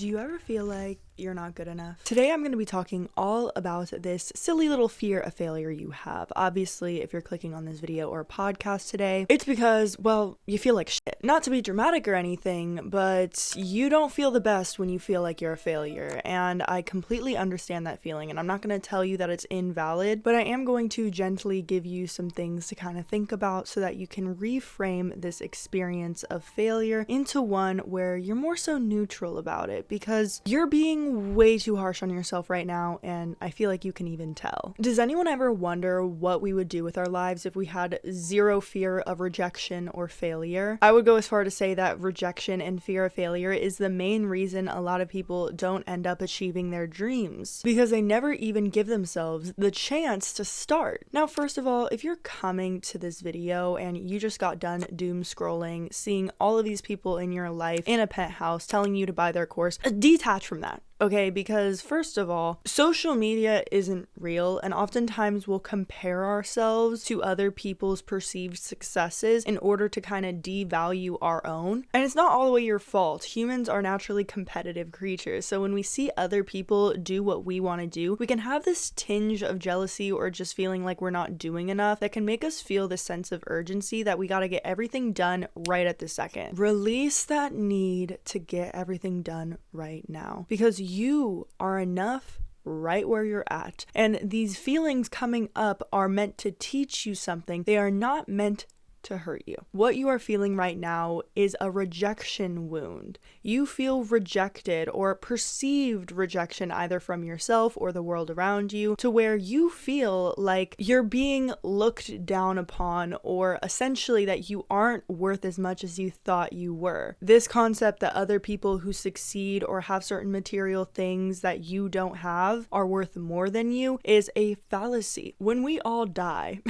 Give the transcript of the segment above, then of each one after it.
Do you ever feel like you're not good enough? Today I'm going to be talking all about this silly little fear of failure you have. Obviously, if you're clicking on this video or podcast today, it's because, well, you feel like shit. Not to be dramatic or anything, but you don't feel the best when you feel like you're a failure. And I completely understand that feeling. And I'm not going to tell you that it's invalid, but I am going to gently give you some things to kind of think about so that you can reframe this experience of failure into one where you're more so neutral about it, because you're being way too harsh on yourself right now, and I feel like you can even tell. Does anyone ever wonder what we would do with our lives if we had zero fear of rejection or failure? I would go as far to say that rejection and fear of failure is the main reason a lot of people don't end up achieving their dreams, because they never even give themselves the chance to start. Now, first of all, if you're coming to this video and you just got done doom scrolling, seeing all of these people in your life in a penthouse telling you to buy their course, detach from that. Okay, because first of all, social media isn't real, and oftentimes we'll compare ourselves to other people's perceived successes in order to kind of devalue our own. And it's not all the way your fault. Humans are naturally competitive creatures, so when we see other people do what we want to do, we can have this tinge of jealousy or just feeling like we're not doing enough that can make us feel this sense of urgency that we got to get everything done right at the second. Release that need to get everything done right now, because you are enough right where you're at. And these feelings coming up are meant to teach you something. They are not meant to hurt you. What you are feeling right now is a rejection wound. You feel rejected or perceived rejection either from yourself or the world around you, to where you feel like you're being looked down upon, or essentially that you aren't worth as much as you thought you were. This concept that other people who succeed or have certain material things that you don't have are worth more than you is a fallacy. When we all die,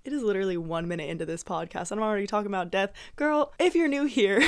it is literally 1 minute into this podcast and I'm already talking about death. Girl, if you're new here,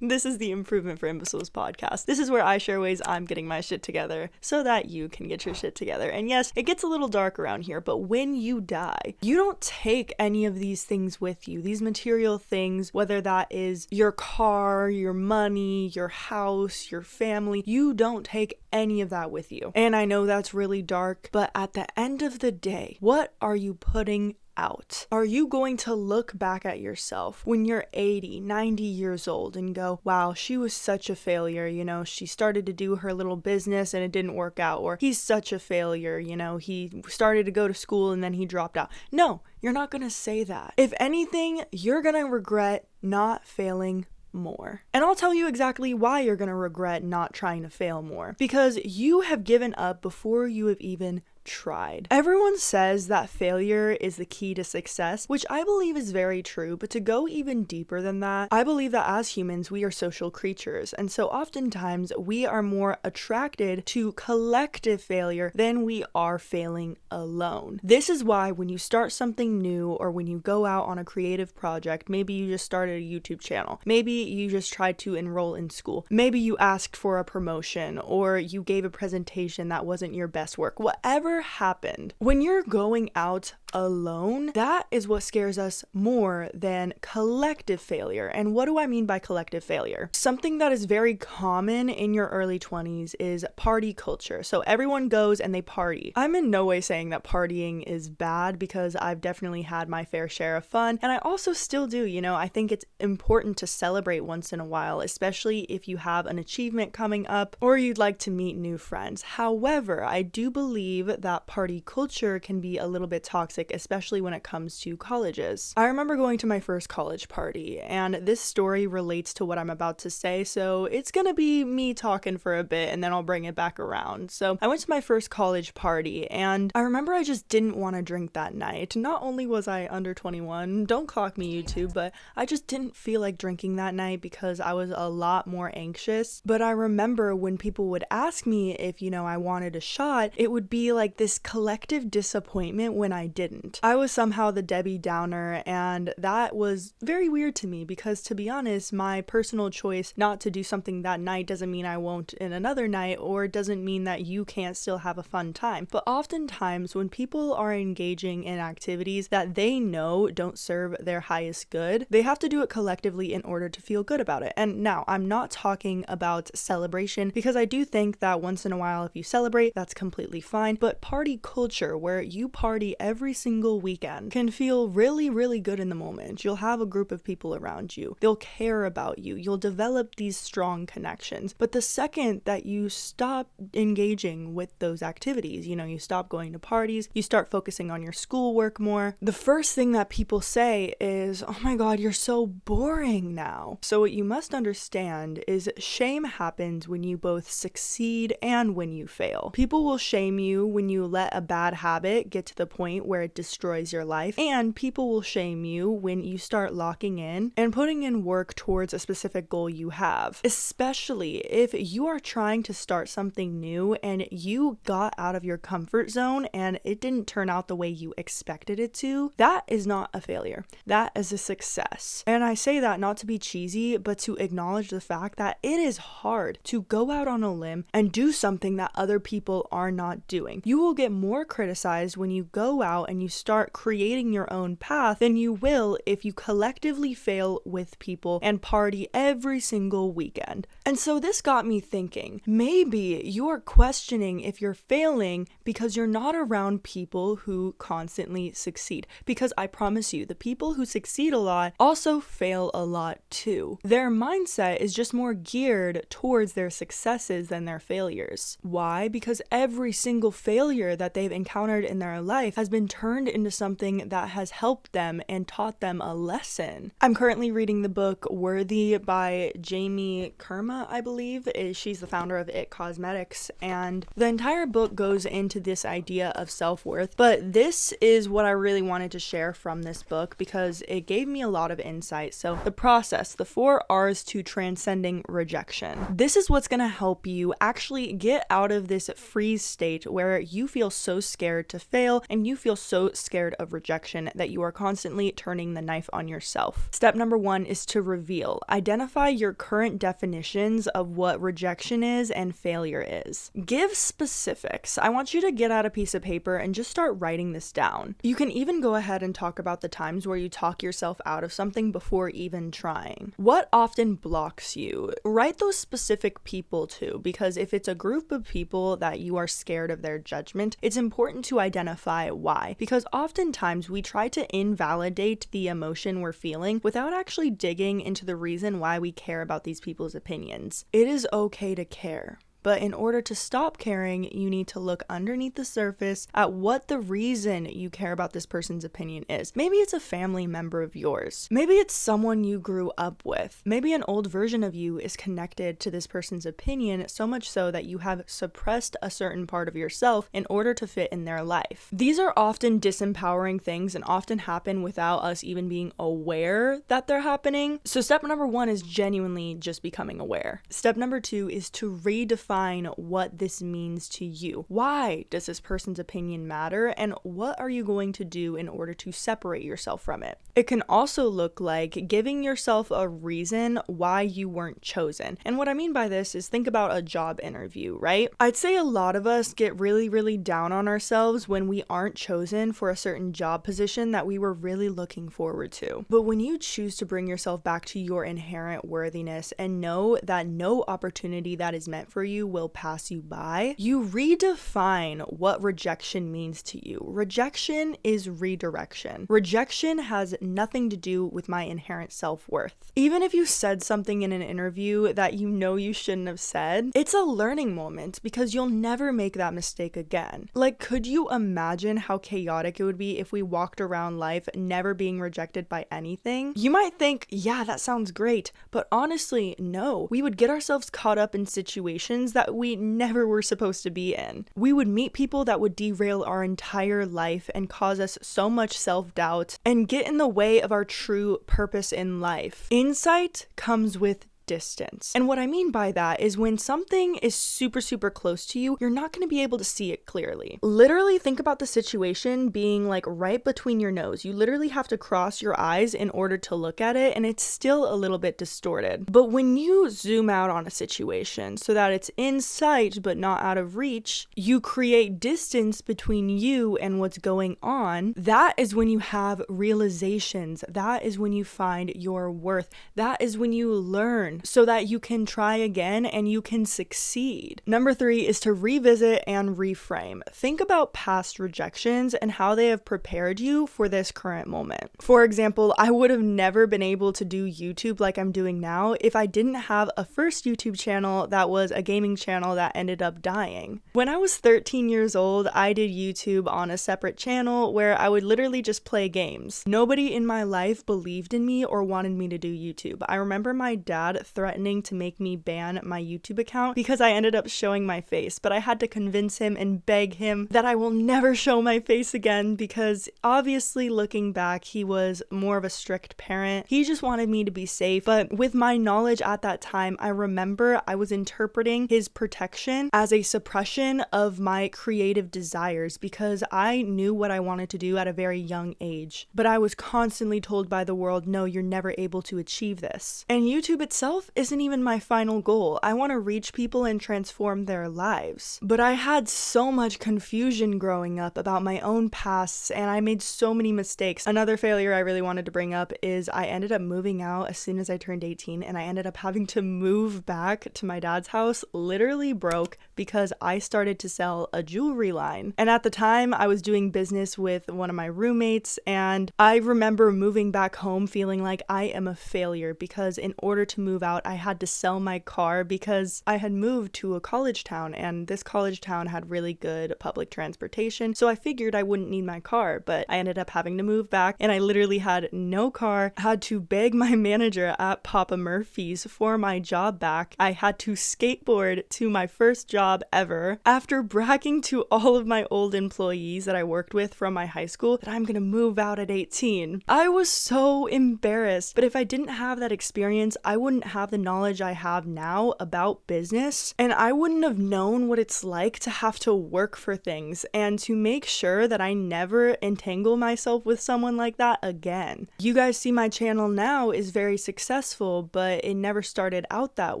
this is the Improvement for Imbeciles podcast. This is where I share ways I'm getting my shit together so that you can get your shit together. And yes, it gets a little dark around here, but when you die, you don't take any of these things with you. These material things, whether that is your car, your money, your house, your family, you don't take any of that with you. And I know that's really dark, but at the end of the day, what are you putting out? Are you going to look back at yourself when you're 80, 90 years old and go, wow, she was such a failure, you know, she started to do her little business and it didn't work out, or he's such a failure, you know, he started to go to school and then he dropped out. No, you're not going to say that. If anything, you're going to regret not failing more. And I'll tell you exactly why you're going to regret not trying to fail more. Because you have given up before you have even tried. Everyone says that failure is the key to success, which I believe is very true, but to go even deeper than that, I believe that as humans, we are social creatures, and so oftentimes we are more attracted to collective failure than we are failing alone. This is why when you start something new, or when you go out on a creative project, maybe you just started a YouTube channel, maybe you just tried to enroll in school, maybe you asked for a promotion, or you gave a presentation that wasn't your best work, whatever happened, when you're going out alone, that is what scares us more than collective failure. And what do I mean by collective failure? Something that is very common in your early 20s is party culture. So everyone goes and they party. I'm in no way saying that partying is bad, because I've definitely had my fair share of fun, and I also still do. You know, I think it's important to celebrate once in a while, especially if you have an achievement coming up or you'd like to meet new friends. However, I do believe that party culture can be a little bit toxic, especially when it comes to colleges. I remember going to my first college party, and this story relates to what I'm about to say, so it's gonna be me talking for a bit and then I'll bring it back around. So I went to my first college party, and I remember I just didn't want to drink that night. Not only was I under 21, don't clock me YouTube, but I just didn't feel like drinking that night because I was a lot more anxious. But I remember when people would ask me if, you know, I wanted a shot, it would be like this collective disappointment when I didn't. didn't. I was somehow the Debbie Downer, and that was very weird to me because, to be honest, my personal choice not to do something that night doesn't mean I won't in another night, or doesn't mean that you can't still have a fun time. But oftentimes when people are engaging in activities that they know don't serve their highest good, they have to do it collectively in order to feel good about it. And now, I'm not talking about celebration, because I do think that once in a while, if you celebrate, that's completely fine. But party culture, where you party every single weekend, can feel really, really good in the moment. You'll have a group of people around you. They'll care about you. You'll develop these strong connections. But the second that you stop engaging with those activities, you stop going to parties, you start focusing on your schoolwork more, the first thing that people say is, "Oh my God, you're so boring now." So what you must understand is shame happens when you both succeed and when you fail. People will shame you when you let a bad habit get to the point where it destroys your life, and people will shame you when you start locking in and putting in work towards a specific goal you have, especially if you are trying to start something new and you got out of your comfort zone and it didn't turn out the way you expected it to. That is not a failure. That is a success. And I say that not to be cheesy, but to acknowledge the fact that it is hard to go out on a limb and do something that other people are not doing. You will get more criticized when you go out and you start creating your own path than you will if you collectively fail with people and party every single weekend. And so this got me thinking, maybe you are questioning if you're failing because you're not around people who constantly succeed. Because I promise you, the people who succeed a lot also fail a lot too. Their mindset is just more geared towards their successes than their failures. Why? Because every single failure that they've encountered in their life has been turned into something that has helped them and taught them a lesson. I'm currently reading the book Worthy by Jamie Kerma, I believe. She's the founder of It Cosmetics, and the entire book goes into this idea of self-worth. But this is what I really wanted to share from this book because it gave me a lot of insight. So the process, the 4 R's to transcending rejection. This is what's going to help you actually get out of this freeze state where you feel so scared to fail and you feel so scared of rejection that you are constantly turning the knife on yourself. Step number 1 is to reveal. Identify your current definitions of what rejection is and failure is. Give specifics. I want you to get out a piece of paper and just start writing this down. You can even go ahead and talk about the times where you talk yourself out of something before even trying. What often blocks you? Write those specific people too, because if it's a group of people that you are scared of their judgment, it's important to identify why. Because oftentimes we try to invalidate the emotion we're feeling without actually digging into the reason why we care about these people's opinions. It is okay to care. But in order to stop caring, you need to look underneath the surface at what the reason you care about this person's opinion is. Maybe it's a family member of yours. Maybe it's someone you grew up with. Maybe an old version of you is connected to this person's opinion so much so that you have suppressed a certain part of yourself in order to fit in their life. These are often disempowering things and often happen without us even being aware that they're happening. So step number 1 is genuinely just becoming aware. Step number 2 is to redefine what this means to you. Why does this person's opinion matter, and what are you going to do in order to separate yourself from it? It can also look like giving yourself a reason why you weren't chosen. And what I mean by this is, think about a job interview, right? I'd say a lot of us get really, really down on ourselves when we aren't chosen for a certain job position that we were really looking forward to. But when you choose to bring yourself back to your inherent worthiness and know that no opportunity that is meant for you will pass you by, you redefine what rejection means to you. Rejection is redirection. Rejection has nothing to do with my inherent self-worth. Even if you said something in an interview that you know you shouldn't have said, it's a learning moment because you'll never make that mistake again. Like, could you imagine how chaotic it would be if we walked around life never being rejected by anything? You might think, yeah, that sounds great, but honestly, no. We would get ourselves caught up in situations that we never were supposed to be in. We would meet people that would derail our entire life and cause us so much self-doubt and get in the way of our true purpose in life. Insight comes with distance. And what I mean by that is when something is super, super close to you, you're not going to be able to see it clearly. Literally think about the situation being like right between your nose. You literally have to cross your eyes in order to look at it, and it's still a little bit distorted. But when you zoom out on a situation so that it's in sight but not out of reach, you create distance between you and what's going on. That is when you have realizations. That is when you find your worth. That is when you learn so that you can try again and you can succeed. Number 3 is to revisit and reframe. Think about past rejections and how they have prepared you for this current moment. For example, I would have never been able to do YouTube like I'm doing now if I didn't have a first YouTube channel that was a gaming channel that ended up dying. When I was 13 years old, I did YouTube on a separate channel where I would literally just play games. Nobody in my life believed in me or wanted me to do YouTube. I remember my dad threatening to make me ban my YouTube account because I ended up showing my face, but I had to convince him and beg him that I will never show my face again because obviously looking back, he was more of a strict parent. He just wanted me to be safe, but with my knowledge at that time, I remember I was interpreting his protection as a suppression of my creative desires because I knew what I wanted to do at a very young age, but I was constantly told by the world, no, you're never able to achieve this. And YouTube itself isn't even my final goal. I want to reach people and transform their lives. But I had so much confusion growing up about my own pasts, and I made so many mistakes. Another failure I really wanted to bring up is I ended up moving out as soon as I turned 18, and I ended up having to move back to my dad's house, literally broke, because I started to sell a jewelry line. And at the time, I was doing business with one of my roommates, and I remember moving back home feeling like I am a failure because in order to move out, I had to sell my car because I had moved to a college town, and this college town had really good public transportation, so I figured I wouldn't need my car, but I ended up having to move back, and I literally had no car, had to beg my manager at Papa Murphy's for my job back. I had to skateboard to my first job ever after bragging to all of my old employees that I worked with from my high school that I'm gonna move out at 18. I was so embarrassed, but if I didn't have that experience, I wouldn't have the knowledge I have now about business, and I wouldn't have known what it's like to have to work for things and to make sure that I never entangle myself with someone like that again. You guys see my channel now is very successful, but it never started out that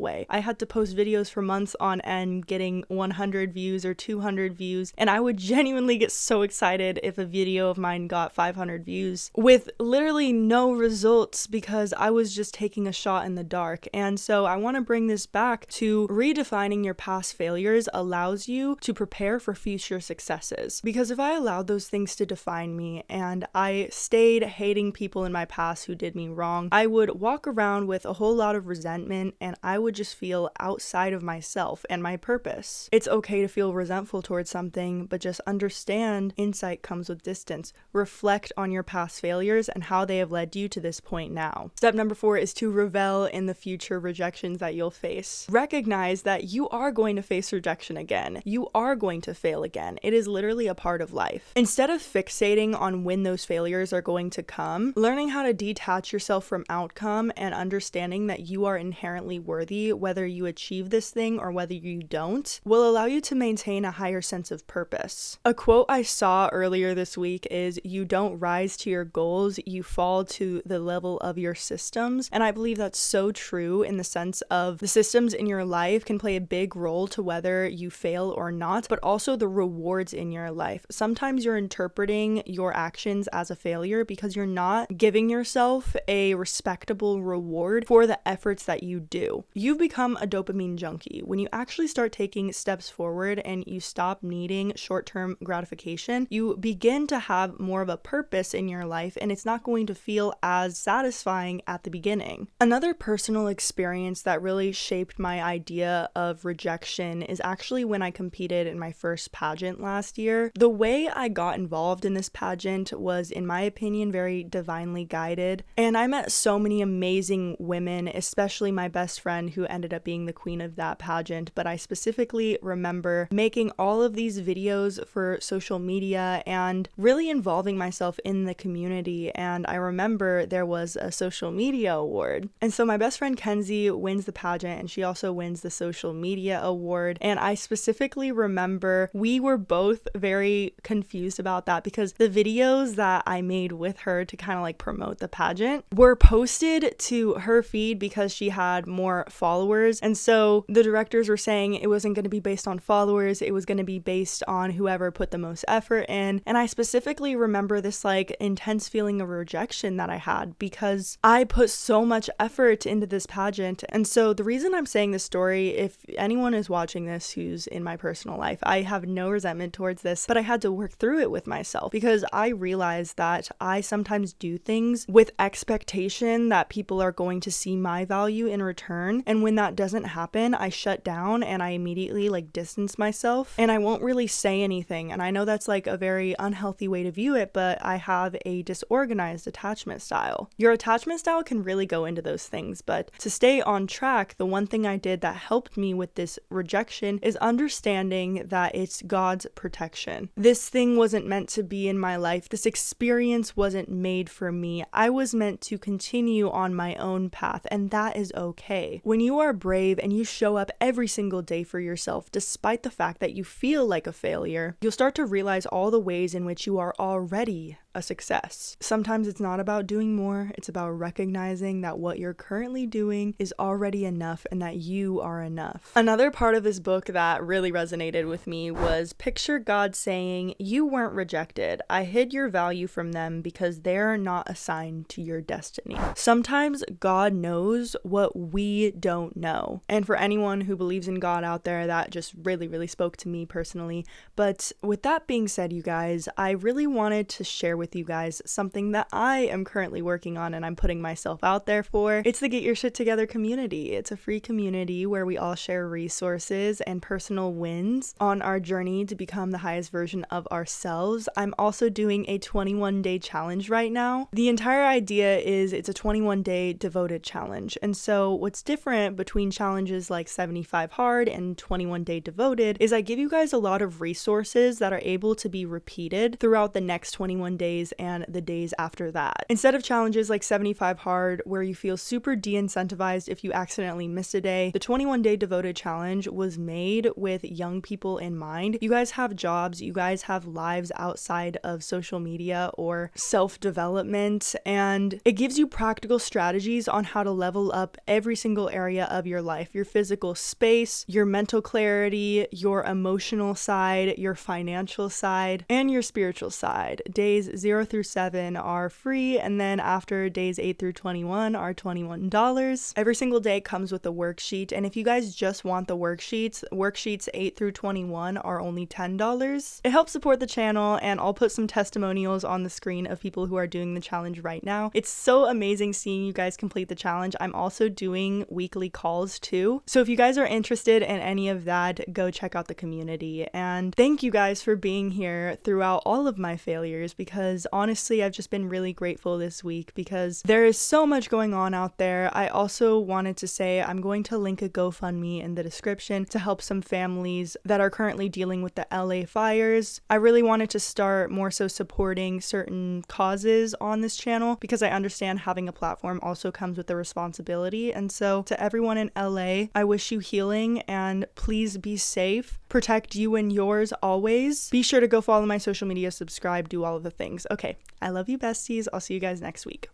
way. I had to post videos for months on end getting 100 views or 200 views, and I would genuinely get so excited if a video of mine got 500 views with literally no results because I was just taking a shot in the dark. And so I want to bring this back to redefining your past failures allows you to prepare for future successes. Because if I allowed those things to define me and I stayed hating people in my past who did me wrong, I would walk around with a whole lot of resentment and I would just feel outside of myself and my purpose. It's okay to feel resentful towards something, but just understand insight comes with distance. Reflect on your past failures and how they have led you to this point now. Step number 4 is to revel in the future rejections that you'll face. Recognize that you are going to face rejection again. You are going to fail again. It is literally a part of life. Instead of fixating on when those failures are going to come, learning how to detach yourself from outcome and understanding that you are inherently worthy whether you achieve this thing or whether you don't will allow you to maintain a higher sense of purpose. A quote I saw earlier this week is, "You don't rise to your goals, you fall to the level of your systems." And I believe that's so true in the sense of the systems in your life can play a big role to whether you fail or not, but also the rewards in your life. Sometimes you're interpreting your actions as a failure because you're not giving yourself a respectable reward for the efforts that you do. You've become a dopamine junkie. When you actually start taking steps forward and you stop needing short-term gratification, you begin to have more of a purpose in your life, and it's not going to feel as satisfying at the beginning. Another personal experience that really shaped my idea of rejection is actually when I competed in my first pageant last year. The way I got involved in this pageant was, in my opinion, very divinely guided, and I met so many amazing women, especially my best friend who ended up being the queen of that pageant. But I specifically remember making all of these videos for social media and really involving myself in the community, and I remember there was a social media award, and so my best friend friend Kenzie wins the pageant, and she also wins the social media award. And I specifically remember we were both very confused about that because the videos that I made with her to kind of like promote the pageant were posted to her feed because she had more followers. And so the directors were saying it wasn't going to be based on followers, it was going to be based on whoever put the most effort in. And I specifically remember this like intense feeling of rejection that I had because I put so much effort into this pageant. And so the reason I'm saying this story, if anyone is watching this who's in my personal life, I have no resentment towards this, but I had to work through it with myself because I realized that I sometimes do things with expectation that people are going to see my value in return. And when that doesn't happen, I shut down and I immediately like distance myself and I won't really say anything. And I know that's like a very unhealthy way to view it, but I have a disorganized attachment style. Your attachment style can really go into those things, but to stay on track, the one thing I did that helped me with this rejection is understanding that it's God's protection. This thing wasn't meant to be in my life. This experience wasn't made for me. I was meant to continue on my own path, and that is okay. When you are brave and you show up every single day for yourself, despite the fact that you feel like a failure, you'll start to realize all the ways in which you are already a success. Sometimes it's not about doing more, it's about recognizing that what you're currently doing is already enough and that you are enough. Another part of this book that really resonated with me was picture God saying, "You weren't rejected. I hid your value from them because they're not assigned to your destiny." Sometimes God knows what we don't know. And for anyone who believes in God out there, that just really spoke to me personally. But with that being said, you guys, I really wanted to share with you guys something that I am currently working on and I'm putting myself out there for. It's the Get Your Shit Together community. It's a free community where we all share resources and personal wins on our journey to become the highest version of ourselves. I'm also doing a 21-day challenge right now. The entire idea is it's a 21-day devoted challenge. And so what's different between challenges like 75 hard and 21-day devoted is I give you guys a lot of resources that are able to be repeated throughout the next 21 days and the days after that. Instead of challenges like 75 hard where you feel super de-incentivized if you accidentally missed a day, the 21-day devoted challenge was made with young people in mind. You guys have jobs, you guys have lives outside of social media or self-development, and it gives you practical strategies on how to level up every single area of your life: your physical space, your mental clarity, your emotional side, your financial side, and your spiritual side. Days 0 through 7 are free, and then after days 8 through 21 are $21. Every single day comes with a worksheet, and if you guys just want the worksheets 8 through 21 are only $10. It helps support the channel, and I'll put some testimonials on the screen of people who are doing the challenge right now. It's so amazing seeing you guys complete the challenge. I'm also doing weekly calls too, so if you guys are interested in any of that, go check out the community. And thank you guys for being here throughout all of my failures, because honestly, I've just been really grateful this week because there is so much going on out there. I also wanted to say I'm going to link a GoFundMe in the description to help some families that are currently dealing with the LA fires. I really wanted to start more so supporting certain causes on this channel because I understand having a platform also comes with a responsibility. And so to everyone in LA, I wish you healing, and please be safe. Protect you and yours always. Be sure to go follow my social media, subscribe, do all of the things. Okay, I love you, besties. I'll see you guys next week.